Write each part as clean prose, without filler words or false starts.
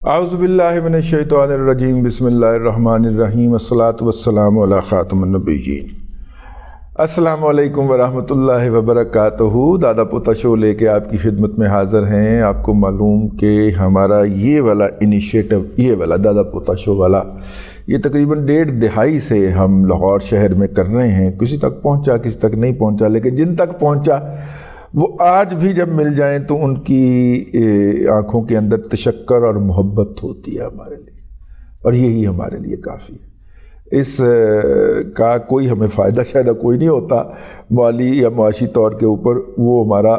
اعوذ باللہ من الشیطان الرجیم بسم اللہ الرحمن الرحیم الصلاۃ والسلام علی خاتم النبیین۔ السلام علیکم ورحمۃ اللہ وبرکاتہ۔ دادا پوتا شو لے کے آپ کی خدمت میں حاضر ہیں۔ آپ کو معلوم کہ ہمارا یہ والا انیشیٹو، یہ والا دادا پوتا شو والا، یہ تقریباً 1.5 دہائی سے ہم لاہور شہر میں کر رہے ہیں۔ کسی تک پہنچا، کسی تک نہیں پہنچا، لیکن جن تک پہنچا وہ آج بھی جب مل جائیں تو ان کی آنکھوں کے اندر تشکر اور محبت ہوتی ہے ہمارے لیے، اور یہی ہمارے لیے کافی ہے۔ اس کا کوئی ہمیں فائدہ شاید کوئی نہیں ہوتا مالی یا معاشی طور کے اوپر، وہ ہمارا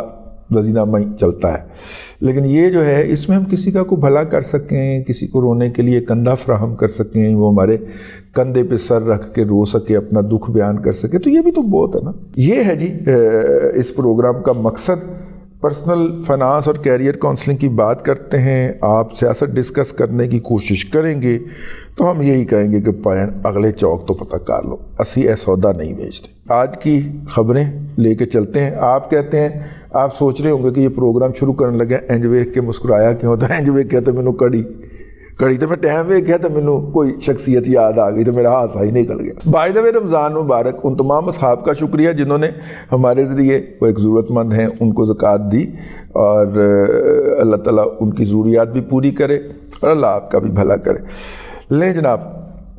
وزینامہ ہی چلتا ہے، لیکن یہ جو ہے اس میں ہم کسی کا کو بھلا کر سکیں، کسی کو رونے کے لیے کندھا فراہم کر سکیں، وہ ہمارے کندھے پہ سر رکھ کے رو سکے، اپنا دکھ بیان کر سکے، تو یہ بھی تو بہت ہے نا۔ یہ ہے جی اس پروگرام کا مقصد۔ پرسنل فائنانس اور کیریئر کونسلنگ کی بات کرتے ہیں، آپ سیاست ڈسکس کرنے کی کوشش کریں گے تو ہم یہی کہیں گے کہ پائن اگلے چوک تو پتہ کر لو، اسی اے سودا نہیں بیچتے۔ آج کی خبریں لے کے چلتے ہیں۔ آپ کہتے ہیں، آپ سوچ رہے ہوں گے کہ یہ پروگرام شروع کرنے لگے انج ویکھ کے مسکرایا کیوں ہوتا ہے؟ انج ویکھ کے تو مینوں کڑی تو میں ٹائم ویکھیا تو مینوں کوئی شخصیت یاد آ گئی تو میرا ہاسا ہی نکل گیا۔ بائی دا وے، رمضان مبارک ان تمام اصحاب کا شکریہ جنہوں نے ہمارے ذریعے، وہ ایک ضرورت مند ہیں، ان کو زکوٰۃ دی، اور اللہ تعالیٰ ان کی ضروریات بھی پوری کرے اور اللہ آپ کا بھی بھلا کرے۔ لیں جناب،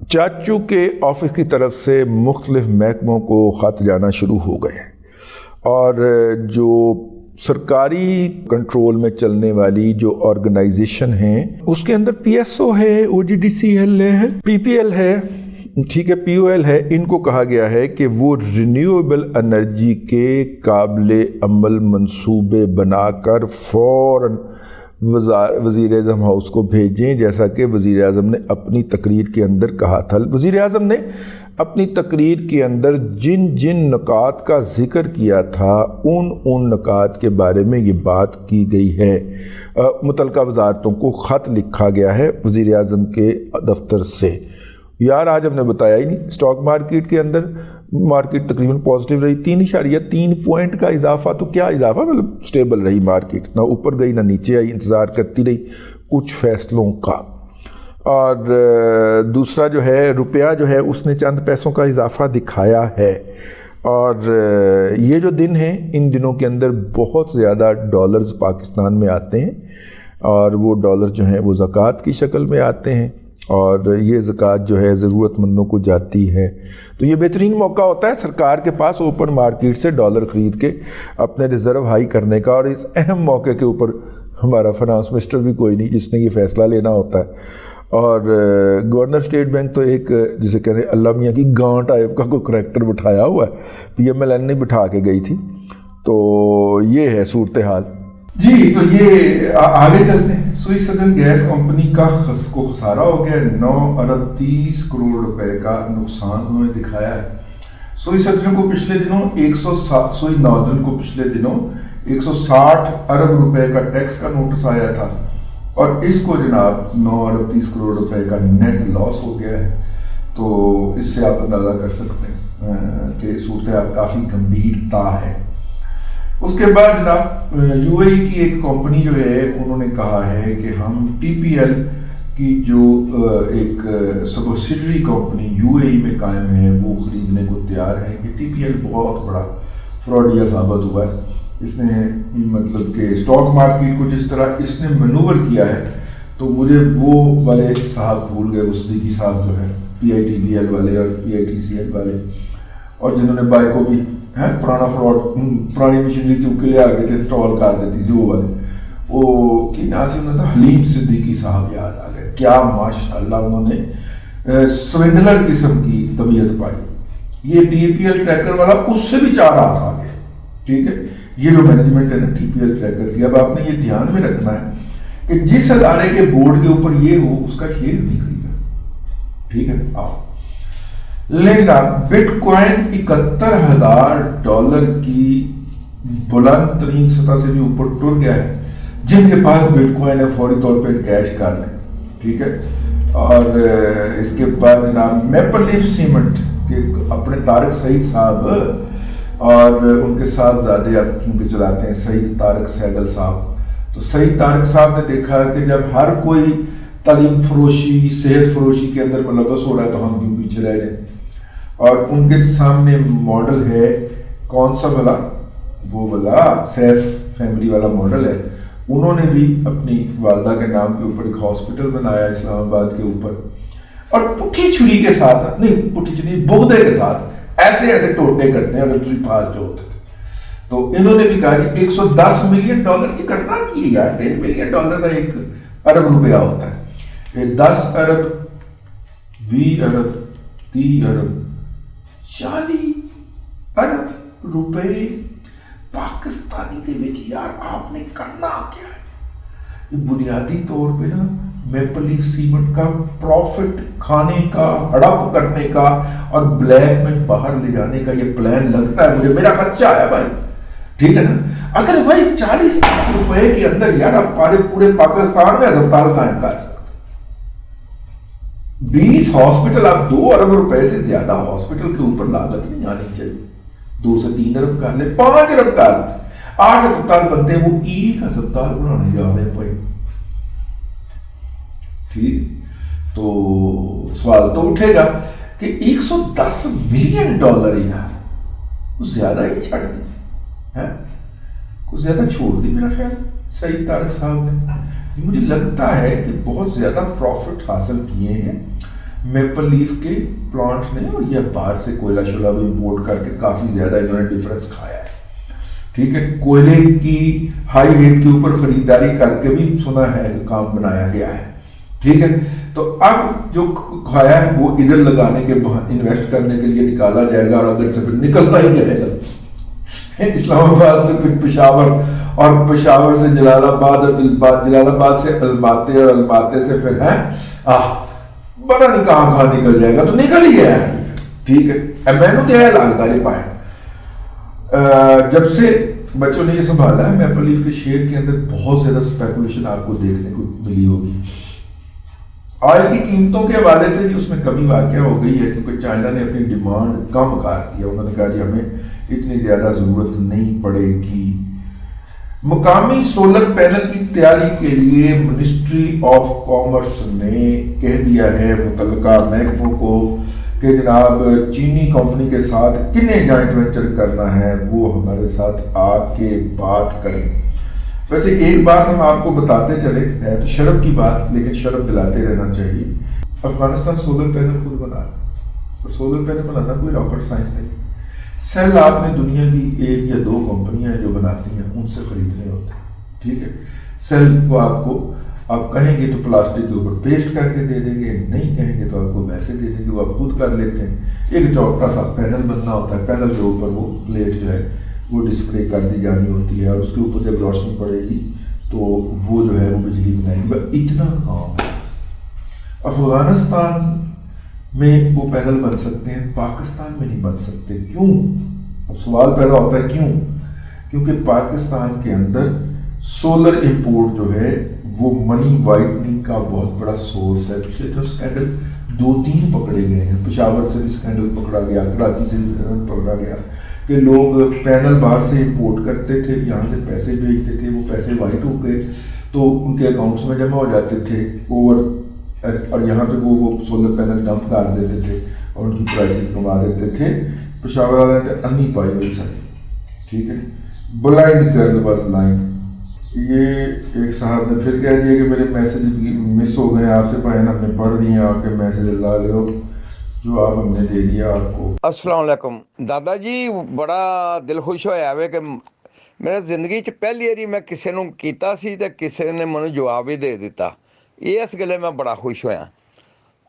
چاچو کے آفس کی طرف سے مختلف محکموں کو خط جانا شروع ہو گئے ہیں، اور جو سرکاری کنٹرول میں چلنے والی جو آرگنائزیشن ہیں اس کے اندر پی ایس او ہے، او جی ڈی سی ایل ہے، پی پی ایل ہے، ٹھیک ہے، پی او ایل ہے، ان کو کہا گیا ہے کہ وہ رینیویبل انرجی کے قابل عمل منصوبے بنا کر فوراً وزیر اعظم ہاؤس کو بھیجیں، جیسا کہ وزیر اعظم نے اپنی تقریر کے اندر کہا تھا۔ وزیر اعظم نے اپنی تقریر کے اندر جن جن نکات کا ذکر کیا تھا ان نکات کے بارے میں یہ بات کی گئی ہے۔ متعلقہ وزارتوں کو خط لکھا گیا ہے وزیر اعظم کے دفتر سے۔ یار آج ہم نے بتایا ہی نہیں، اسٹاک مارکیٹ کے اندر مارکیٹ تقریباً پازیٹیو رہی، 3.3 پوائنٹ کا اضافہ۔ تو کیا اضافہ، مطلب سٹیبل رہی مارکیٹ، نہ اوپر گئی نہ نیچے آئی، انتظار کرتی رہی کچھ فیصلوں کا۔ اور دوسرا جو ہے روپیہ جو ہے اس نے چند پیسوں کا اضافہ دکھایا ہے، اور یہ جو دن ہیں ان دنوں کے اندر بہت زیادہ ڈالرز پاکستان میں آتے ہیں، اور وہ ڈالر جو ہیں وہ زکوٰۃ کی شکل میں آتے ہیں، اور یہ زکوٰۃ جو ہے ضرورت مندوں کو جاتی ہے۔ تو یہ بہترین موقع ہوتا ہے سرکار کے پاس اوپن مارکیٹ سے ڈالر خرید کے اپنے ریزرو ہائی کرنے کا، اور اس اہم موقع کے اوپر ہمارا فائنانس منسٹر بھی کوئی نہیں جس نے یہ فیصلہ لینا ہوتا ہے، اور گورنر اسٹیٹ بینک تو ایک جسے کہہ رہے ہیں اللہ میاں کی گاں ٹائپ کا کوئی کریکٹر بٹھایا ہوا ہے، پی ایم ایل این نے بٹھا کے گئی تھی۔ تو یہ ہے صورتحال جی۔ تو یہ آگے چلتے ہیں۔ سوئس سدرن گیس کمپنی کا خسارہ ہو گیا، 9 ارب 30 کروڑ روپے کا نقصان انہوں نے دکھایا ہے۔ سوئس سدرن کو پچھلے دنوں 160 ارب روپے کا ٹیکس کا نوٹس آیا تھا، اور اس کو جناب 9 ارب 30 کروڑ روپے کا نیٹ لاس ہو گیا ہے۔ تو اس سے آپ اندازہ کر سکتے ہیں کہ صورتحال کافی گمبھیر تا ہے۔ اس کے بعد جناب یو اے ای کی ایک کمپنی جو ہے انہوں نے کہا ہے کہ ہم ٹی پی ایل کی جو ایک سبسڈری کمپنی یو اے ای میں قائم ہے وہ خریدنے کو تیار ہے۔ کہ ٹی پی ایل بہت بڑا فراڈیا ثابت ہوا ہے، اس نے مطلب کہ اسٹاک مارکیٹ کو جس طرح اس نے مینوور کیا ہے، تو مجھے وہ والے صاحب بھول گئے، وہ صدیقی صاحب جو ہے پی آئی ٹی بی ایل والے اور پی آئی ٹی سی ایل والے، اور جنہوں نے بائی کو بھی پرانا فراڈ، پرانی مشینری چوک کے لے آگے تھے انسٹال کر دیتی تھی، وہ والے، وہ کی نام سے انہوں نے حلیم صدیقی صاحب یاد آ گئے۔ کیا ماشاءاللہ انہوں نے سوینڈلر قسم کی طبیعت پائی۔ یہ ٹی پی ایل ٹریکر والا اس سے بھی 4 ہاتھ آ گئے، ٹھیک ہے۔ یہ جو مینجمنٹ ہے نا ٹی پی ایل ٹریکر کی، اب آپ نے یہ دھیان میں رکھنا ہے کہ جس ادارے کے بورڈ کے اوپر یہ ہو اس کا شیئر نہیں خریدنا، ٹھیک ہے۔ آؤ لیکن بٹ کوائن $71,000 کی بلند ترین سطح سے بھی اوپر ٹر گیا ہے۔ جن کے پاس بٹ کوائن ہے فوری طور پہ کیش کر لیں، ٹھیک ہے۔ اور اس کے بعد جناب میپل لیف سیمنٹ کے اپنے طارق سعید صاحب اور ان کے صاحبزادے اب چونکہ چلاتے ہیں سعید طارق سہگل صاحب، تو سعید طارق صاحب نے دیکھا کہ جب ہر کوئی तालीम फरोशी, सेहत फरोशी के अंदर मुलव्वस हो रहा है तो हम क्यों पीछे रह जाएं। और उनके सामने मॉडल है कौन सा भला, वो वाला सैफ फैमिली वाला मॉडल है। उन्होंने भी अपनी वालदा के नाम के ऊपर एक हॉस्पिटल बनाया इस्लामाबाद के ऊपर, और पुट्ठी छुरी के साथ, नहीं पुट्ठी छुरी, बोगदे के साथ ऐसे ऐसे टोटे करते हैं अगर तुझे फास्ट जो होते। तो इन्होंने भी कहा कि 110 मिलियन डॉलर की करना की यार, 1.5 मिलियन डॉलर का 1 अरब रुपया होता है। 10 अरब, 20 अरब, 30 अरब, 40 अरब रुपए पाकिस्तानी दे विच यार आपने करना क्या है। ये बुनियादी तौर पे ना मेपल लीफ सीमेंट का प्रॉफिट खाने का, हड़प करने का और ब्लैक में बाहर ले जाने का ये प्लान लगता है मुझे, मेरा खर्चा है भाई, ठीक है ना। अदरवाइज 40 लाख रुपए के अंदर यार आप पूरे पाकिस्तान में अस्पताल कायम कर सकते। 20 हॉस्पिटल, आप 2 अरब रुपए से ज्यादा हॉस्पिटल के ऊपर लागत नहीं आनी चाहिए। 2 से 3 अरब कर ले, 5 अरब कर ले, 8 अस्पताल बनते हैं, वो 1 अस्पताल बनाने जा रहे हैं। ठीक, तो सवाल तो उठेगा कि 110 मिलियन डॉलर यार कुछ ज्यादा ही छड़ दी है, कुछ ज्यादा छोड़ दी मेरा ख्याल सईद तारक साहब ने। मुझे लगता है कि बहुत ज्यादा प्रॉफिट हासिल किए हैं मेपल लीफ के प्लांट्स ने, और ये बाहर से कोयला शोला भी इंपोर्ट करके काफी ज्यादा इन्होंने डिफरेंस खाया है। ठीक है, कोयले की हाई रेट के ऊपर खरीदारी करके भी सुना है कि काम बनाया गया है। ठीक है, तो अब जो खाया है वो इधर लगाने के, इन्वेस्ट करने के लिए निकाला जाएगा, और अगर से फिर निकलता ही जाएगा इस्लामाबाद से फिर पेशावर, और पेशावर से जलालाबाद, और जलालाबाद से अलमाते, और अलमाते से फिर है बड़ा नहीं कहाँ निकल जाएगा, तो निकल ही गया है। ठीक है, मैंने तो यह लगता है पाए जब से बच्चों ने ये संभाला है मेपल लीफ के शेयर के अंदर बहुत ज्यादा स्पेकुलेशन आपको देखने को मिली होगी। ऑयल की कीमतों के हवाले से भी उसमें कमी वाक़या हो गई है, क्योंकि चाइना ने अपनी डिमांड कम कर दी है। उन्होंने कहा जी हमें इतनी ज्यादा जरूरत नहीं पड़ेगी। मुकामी सोलर पैनल की तैयारी के लिए मिनिस्ट्री ऑफ कॉमर्स ने कह दिया है मुतल्लिका महकमों को कि जनाब चीनी कंपनी के साथ किन्हें जॉइंट वेंचर करना है वो हमारे साथ आके बात करें। वैसे एक बात हम आपको बताते चले, है तो शर्फ की बात, लेकिन शर्फ दिलाते रहना चाहिए। अफगानिस्तान सोलर पैनल खुद बना रहा है, और सोलर पैनल बनाना कोई रॉकेट साइंस नहीं। सेल आपने दुनिया की 1 या 2 कंपनियां जो बनाती हैं उनसे खरीदने होते हैं। ठीक है, सेल को आपको आप कहेंगे तो प्लास्टिक के ऊपर पेस्ट करके दे देंगे, नहीं कहेंगे तो आपको वैसे दे देंगे, वो आप खुद कर लेते हैं। एक छोटा सा पैनल बनना होता है, पैनल के ऊपर वो प्लेट जो है वो डिस्प्ले कर दी जानी होती है, और उसके ऊपर जब रोशनी पड़ेगी तो वो जो है वो बिजली बनाएगी। इतना काम है। अफगानिस्तान में वो पैनल बन सकते हैं, पाकिस्तान में नहीं बन सकते। क्यों? अब सवाल पैदा होता है क्यों? क्योंकि पाकिस्तान के अंदर सोलर इंपोर्ट जो है वो मनी वाइटनिंग का बहुत बड़ा सोर्स है। पिछले जो स्कैंडल 2-3 पकड़े गए हैं, पेशावर से भी स्कैंडल पकड़ा गया, कराची से भी पकड़ा गया, कि लोग पैनल बाहर से इंपोर्ट करते थे, यहाँ से पैसे भेजते थे, वो पैसे वाइट हो गए तो उनके अकाउंट्स में जमा हो जाते थे ओवर, और यहाँ पे वो सोलर पैनल डंप कर देते थे और उनकी प्राइसिंग कमा देते थे। पेशावर वाले ने अन्नी पाई हुई सारी। ठीक है, ब्लाइंड गर्ल वाज लाइंग। ये एक साहब ने फिर कह दिया कि मेरे मैसेज मिस हो गए आपसे, बहन हमने पढ़ दिए, आपके मैसेज ला लो जो आप हमने दे दिया आपको। अस्सलाम वालेकुम दादा जी, बड़ा दिल खुश होया वे कि मेरे जिंदगी च पहली बारी मैं किसी ਨੂੰ ਕੀਤਾ ਸੀ ਤੇ ਕਿਸੇ ਨੇ ਮੈਨੂੰ ਜਵਾਬ ਹੀ ਦੇ ਦਿੱਤਾ। ਇਸ ਗੱਲੇ ਮੈਂ ਬੜਾ ਖੁਸ਼ ਹੋਇਆ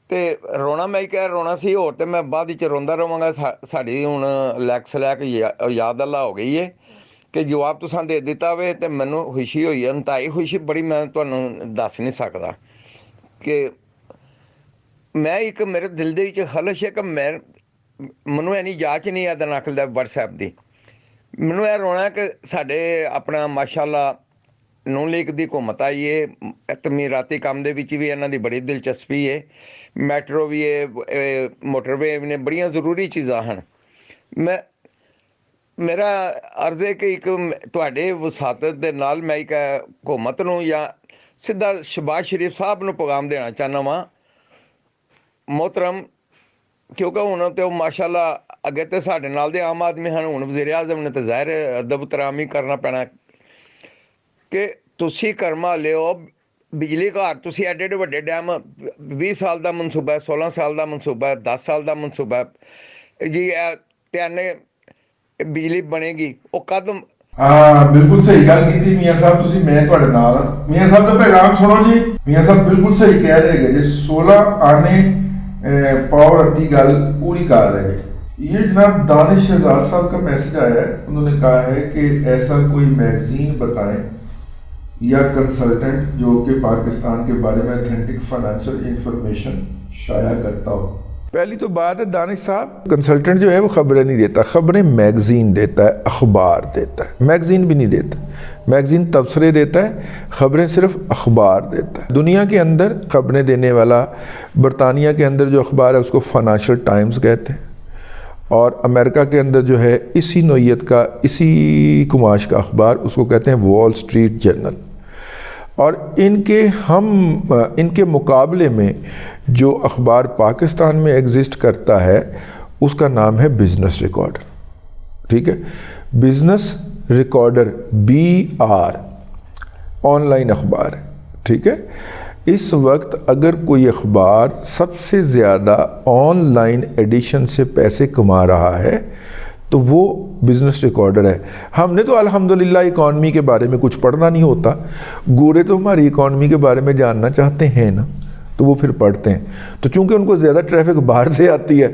ਤੇ ਰੋਣਾ ਮੈਂ ਕਿਹਾ ਰੋਣਾ ਸੀ, ਹੋਰ ਤੇ ਮੈਂ ਬਾਅਦ ਵਿੱਚ ਰੋਂਦਾ ਰਵਾਂਗਾ। ਸਾਡੀ ਹੁਣ ਲੈਕਸ ਲੈ ਕੇ ਯਾਦ ਅੱਲਾ ਹੋ ਗਈ ਏ ਕਿ ਜਵਾਬ ਤੁਸੀਂ ਦੇ ਦਿੱਤਾ ਵੇ, ਤੇ ਮੈਨੂੰ ਖੁਸ਼ੀ ਹੋਈ, ਇੰਤਹਾਈ ਖੁਸ਼ੀ ਬੜੀ, ਮੈਂ ਤੁਹਾਨੂੰ ਦੱਸ ਨਹੀਂ ਸਕਦਾ ਕਿ ਮੈਂ ਇੱਕ ਮੇਰੇ ਦਿਲ ਦੇ ਵਿੱਚ ਖਲਸ਼ ਹੈ ਕਿ ਮੈਨੂੰ ਇੰਨੀ ਜਾਂਚ ਨਹੀਂ ਹੈ ਨਕਲ ਦਾ ਵਟਸਐਪ ਦੀ। ਮੈਨੂੰ ਇਹ ਰੋਣਾ ਕਿ ਸਾਡੇ ਆਪਣਾ ਮਾਸ਼ਾਅੱਲਾ ਨੂਨ ਲੀਗ ਦੀ ਹਕੂਮਤ ਆਈ ਹੈ, ਤਮੀਰਾਤੀ ਕੰਮ ਦੇ ਵਿੱਚ ਵੀ ਇਹਨਾਂ ਦੀ ਬੜੀ ਦਿਲਚਸਪੀ ਹੈ, ਮੈਟਰੋ ਵੀ ਹੈ, ਮੋਟਰਵੇ ਵੀ ਨੇ, ਬੜੀਆਂ ਜ਼ਰੂਰੀ ਚੀਜ਼ਾਂ ਹਨ। ਮੇਰਾ ਅਰਜ਼ ਹੈ ਕਿ ਇੱਕ ਤੁਹਾਡੇ ਵਸਾਤਤ ਦੇ ਨਾਲ ਮੈਂ ਇੱਕ ਹਕੂਮਤ ਨੂੰ ਜਾਂ ਸਿੱਧਾ ਸ਼ਬਾਜ਼ ਸ਼ਰੀਫ ਸਾਹਿਬ ਨੂੰ ਪੈਗਾਮ ਦੇਣਾ ਚਾਹੁੰਦਾ ਵਾਂ ਮੁਹਤਰਮ, ਕਿਉਂਕਿ ਹੁਣ ਤੇ ਉਹ ਮਾਸ਼ਾਅੱਲਾ ਅੱਗੇ ਤੇ ਸਾਡੇ ਨਾਲ ਦੇ ਆਮ ਆਦਮੀ ਹਨ, ਹੁਣ ਵਜ਼ੀਰ ਆਜ਼ਮ ਨੇ ਤੇ ਜ਼ਾਹਿਰ ਅਦਬ ਤਰਾਮੀ ਕਰਨਾ ਪੈਣਾ ਕਿ ਤੁਸੀਂ ਕਰਮਾ ਲਿਓ ਬਿਜਲੀ ਘਰ, ਤੁਸੀਂ ਐਡੇ ਐਡੇ ਵੱਡੇ ਡੈਮ 20 ਸਾਲ ਦਾ ਮਨਸੂਬਾ ਹੈ, 16 ਸਾਲ ਦਾ ਮਨਸੂਬਾ ਹੈ, 10 ਸਾਲ ਦਾ ਮਨਸੂਬਾ ਹੈ ਜੀ, ਤਿਆਨੇ ਬਿਜਲੀ ਬਣੇਗੀ ਉਹ ਕਦਮ। ਬਿਲਕੁਲ ਸਹੀ ਗੱਲ ਕੀਤੀ ਮੀਆਂ ਸਾਹਿਬ ਤੁਸੀਂ, ਮੈਂ ਤੁਹਾਡੇ ਨਾਲ। ਮੀਆਂ ਸਾਹਿਬ ਦਾ ਪੈਗਾਮ ਸੁਣੋ ਜੀ। ਮੀਆਂ ਸਾਹਿਬ ਬਿਲकुल सही कह रहे हैं जी, 16 आने पावर की गल पूरी कर रहे हैं। ये जनाब दानिश शहजाद साहब का मैसेज आया है, उन्होंने कहा है कि ऐसा कोई मैगजीन बताएं या कंसल्टेंट जो कि पाकिस्तान के बारे में ऑथेंटिक फाइनेंशियल इंफॉर्मेशन शाया करता हो। पहली तो बात है दानिश साहब, कंसल्टेंट जो है वो खबरें नहीं देता, खबरें मैगजीन देता है, अखबार देता है, मैगजीन भी नहीं देता। मैगजीन तबसरे देता है, खबरें सिर्फ अखबार देता है। दुनिया के अंदर खबरें देने वाला बरतानिया के अंदर जो अखबार है उसको फाइनेंशियल टाइम्स कहते हैं, और अमेरिका के अंदर जो है इसी नोयत का, इसी कुमाश का अखबार उसको कहते हैं वॉल स्ट्रीट जर्नल। और इनके मुकाबले में जो अखबार पाकिस्तान में एग्जिस्ट करता है उसका नाम है बिज़नेस रिकॉर्डर। ठीक है, बिज़नेस रिकॉर्डर BR ऑनलाइन अखबार है। ठीक है, इस वक्त अगर कोई अखबार सबसे ज़्यादा ऑनलाइन एडिशन से पैसे कमा रहा है तो वो बिज़नेस रिकॉर्डर है। हमने तो अल्हम्दुलिल्लाह इकॉनमी के बारे में कुछ पढ़ना नहीं होता, गोरे तो हमारी इकॉनमी के बारे में जानना चाहते हैं ना, तो वो फिर पढ़ते हैं। तो चूंकि उनको ज़्यादा ट्रैफिक बाहर से आती है,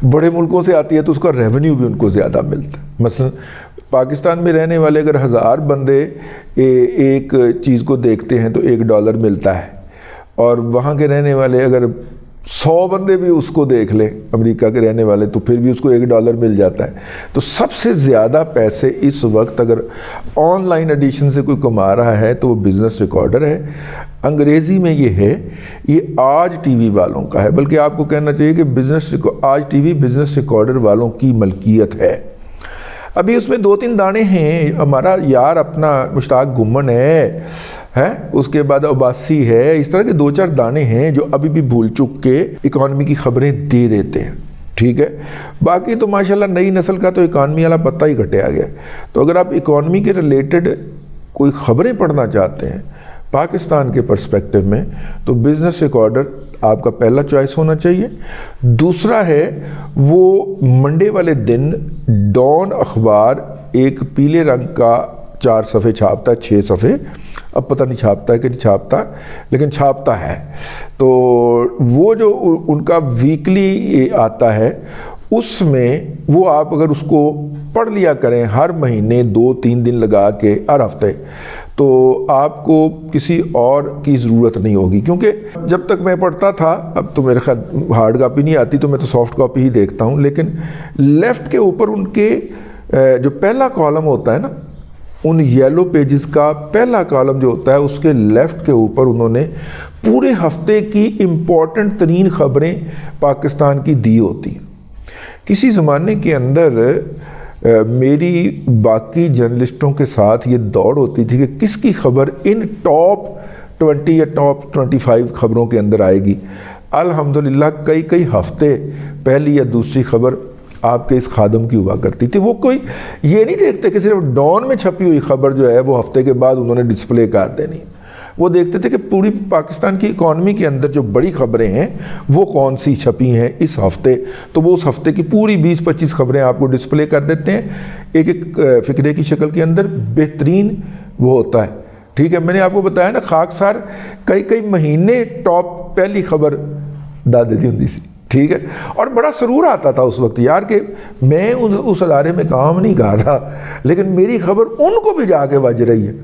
बड़े मुल्कों से आती है, तो उसका रेवेन्यू भी उनको ज़्यादा मिलता है। मसलन पाकिस्तान में रहने वाले अगर 1000 बंदे एक चीज़ को देखते हैं तो $1 मिलता है, और वहाँ के रहने वाले अगर 100 बंदे भी उसको देख लें, अमेरिका के रहने वाले, तो फिर भी उसको $1 मिल जाता है। तो सबसे ज़्यादा पैसे इस वक्त अगर ऑनलाइन एडिशन से कोई कमा रहा है तो वो बिज़नेस रिकॉर्डर है। अंग्रेज़ी में ये है, ये आज टीवी वालों का है, बल्कि आपको कहना चाहिए कि आज टीवी बिज़नेस रिकॉर्डर वालों की मलकियत है। अभी उसमें 2-3 दाने हैं, हमारा यार अपना मुश्ताक गुम्मन है, उसके बाद अब्बासी है, इस तरह के 2-4 दाने हैं जो अभी भी भूल चुक के इकॉनमी की खबरें दे देते हैं। ठीक है, बाकी तो माशाल्लाह नई नस्ल का तो इकॉनमी वाला पत्ता ही कटिया गया। तो अगर आप इकॉनमी के रिलेटेड कोई खबरें पढ़ना चाहते हैं पाकिस्तान के पर्सपेक्टिव में, तो बिज़नेस रिकॉर्डर आपका पहला चॉइस होना चाहिए। दूसरा है वो मंडे वाले दिन डॉन अखबार एक पीले रंग का 4 सफ़े छापता है, 6 सफ़े, अब पता नहीं छापता है कि नहीं छापता, लेकिन छापता है। तो वो जो उनका वीकली आता है उसमें वो आप अगर उसको पढ़ लिया करें हर महीने 2-3 दिन लगा के हर हफ्ते, तो आपको किसी और की ज़रूरत नहीं होगी। क्योंकि जब तक मैं पढ़ता था, अब तो मेरे ख्याल हार्ड कॉपी नहीं आती तो मैं तो सॉफ्ट कॉपी ही देखता हूँ, लेकिन लेफ़्ट के ऊपर उनके जो पहला कॉलम होता है ना, उन येलो पेजेस का पहला कॉलम जो होता है उसके लेफ़्ट के ऊपर उन्होंने पूरे हफ्ते की इम्पॉर्टेंट तरीन ख़बरें पाकिस्तान की दी होती हैं। किसी ज़माने के अंदर मेरी बाकी जर्नलिस्टों के साथ ये दौड़ होती थी कि किसकी खबर इन टॉप 20 या टॉप 25 खबरों के अंदर आएगी। अल्हम्दुलिल्लाह कई हफ्ते पहली या दूसरी खबर आपके इस खादम की हुआ करती थी। वो कोई ये नहीं देखते कि सिर्फ डॉन में छपी हुई खबर जो है वो हफ्ते के बाद उन्होंने डिस्प्ले कर देनी, वो देखते थे कि पूरी पाकिस्तान की इकॉनमी के अंदर जो बड़ी खबरें हैं वो कौन सी छपी हैं इस हफ्ते, तो वो उस हफ्ते की पूरी 20-25 खबरें आपको डिस्प्ले कर देते हैं एक फ़िक्रे की शक्ल के अंदर, बेहतरीन वो होता है। ठीक है, मैंने आपको बताया ना खाकसार कई महीने टॉप पहली खबर दा देती होती सी। ठीक है, और बड़ा सरूर आता था उस वक्त यार कि मैं उस अदारे में काम नहीं कर रहा, लेकिन मेरी खबर उनको भी जाके बज रही है,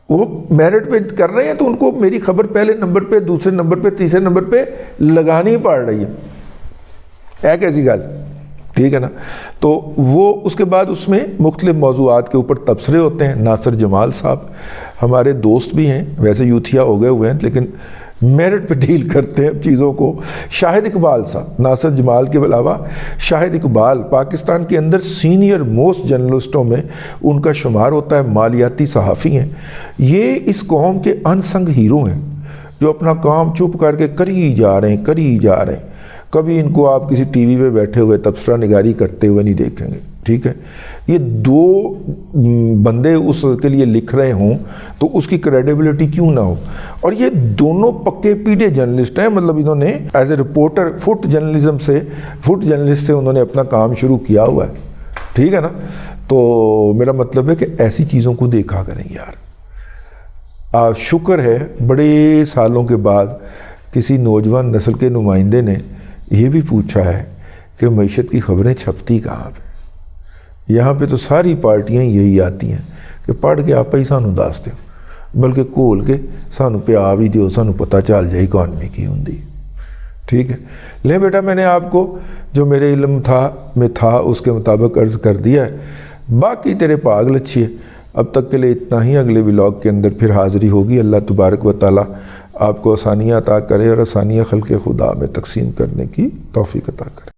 वो मेरिट पे कर रहे हैं तो उनको मेरी खबर पहले नंबर पे, दूसरे नंबर पे, तीसरे नंबर पे लगानी पड़ रही है कैसी गल। ठीक है ना, तो वो उसके बाद उसमें मुख्तलिफ मौज़ूआत के ऊपर तबसरे होते हैं। नासिर जमाल साहब हमारे दोस्त भी हैं, वैसे यूथिया हो गए हुए हैं, लेकिन میرٹ پہ ڈیل کرتے ہیں چیزوں کو. شاہد اقبال صاحب، ناصر جمال کے علاوہ شاہد اقبال پاکستان کے اندر سینئر موسٹ جرنلسٹوں میں ان کا شمار ہوتا ہے، مالیاتی صحافی ہیں. یہ اس قوم کے انسنگ ہیرو ہیں جو اپنا کام چپ کر کے کری جا رہے ہیں. کبھی ان کو آپ کسی ٹی وی پہ بیٹھے ہوئے تبصرہ نگاری کرتے ہوئے نہیں دیکھیں گے. ٹھیک ہے، یہ دو بندے اس کے لیے لکھ رہے ہوں تو اس کی کریڈیبلٹی کیوں نہ ہو. اور یہ دونوں پکے پیٹے جرنلسٹ ہیں، مطلب انہوں نے as a reporter fit journalist سے انہوں نے اپنا کام شروع کیا ہوا ہے. ٹھیک ہے نا. تو میرا مطلب ہے کہ ایسی چیزوں کو دیکھا کریں یار. شکر ہے بڑے سالوں کے بعد کسی نوجوان نسل کے نمائندے نے یہ بھی پوچھا ہے کہ معیشت کی خبریں چھپتی کہاں پہ. یہاں پہ تو ساری پارٹیاں یہی آتی ہیں کہ پڑھ کے آپ ہی سانو دس دو، بلکہ کھول کے سانو پیا بھی دیو، سانو پتہ چل جائے اکانومی کی ہوندی. ٹھیک ہے. لے بیٹا، میں نے آپ کو جو میرے علم میں تھا اس کے مطابق عرض کر دیا ہے. باقی تیرے پاگ لچھی ہے. اب تک کے لیے اتنا ہی. اگلے ولاگ کے اندر پھر حاضری ہوگی. اللہ تبارک و تعالیٰ آپ کو آسانیاں عطا کرے اور آسانیاں خلق خدا میں تقسیم کرنے کی توفیق عطا کرے.